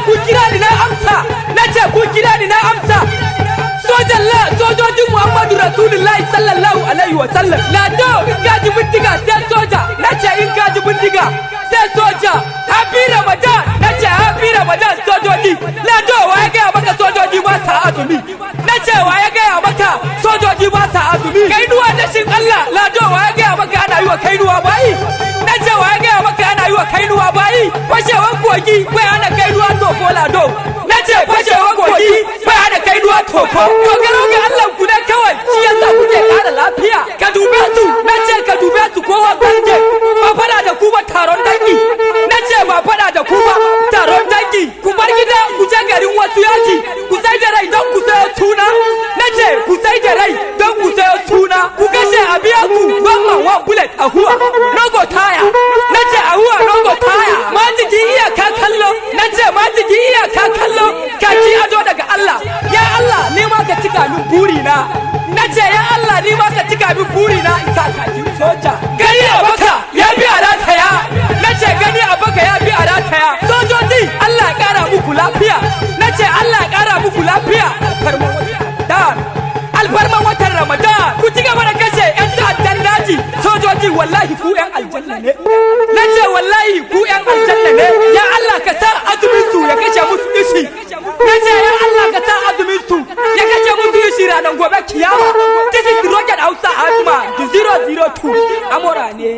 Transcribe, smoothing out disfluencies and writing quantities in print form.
ku kira ni na amsa nace ku kira ni na amsa sojojin Muhammadu Rasulullahi sallallahu alaihi wa sallam lado in gaji bindiga sai soja nace in gaji bindiga sai soja happy Ramadan nace happy Ramadan sojoji lado waye ga maka sojoji ba sa azumi nace waye ga maka sojoji ba sa azumi kainuwa da shin Allah lado waye ga maka ana yi wa kainuwa bai nace waye ga maka ana yi wa kainuwa bai fashewan kogi bai ana kainuwa to ko lado nace fashewan kogi bai ana kainuwa to ko dogaro ga Allah ku ne kawai shi yasa kuke kara lafiya ka dube su nace ka dube su kowa barke ba fada da ku ba taron dangi nace ba fada da ku ba taron dangi ku bar gida ku je garin wasu yaki ku sai da rai don ku sayo suna nace ku sai da rai don ku sayo suna ku kashe a biya ku 1 bullet a huwa nogo taya nace a huwa nogo taya majigi iya ka kallo nace majigi iya ka kallo ka ci ado daga Allah ya Allah ni ma ka cika min burina nace ya Allah ni ma ka cika min burina isa kakin soja gani a baka ya bi a rataya nace gani a baka ya bi a rataya sojoji Allah ya kara muku lafiya nace Allah ya kara muku lafiya alfarman watan Ramadan ku ci gaba da kashe yan ta'addan daji sojoji wallahi ku yan aljanna ne nace wallahi ku yan aljanna ne ya Allah ka sa azumin su ya kashe musu ishi nace ya Allah ka sa azumin su ya kashe musu ishi ranar gobe kiyama this is Rocket Hausa Asma 002 amora ne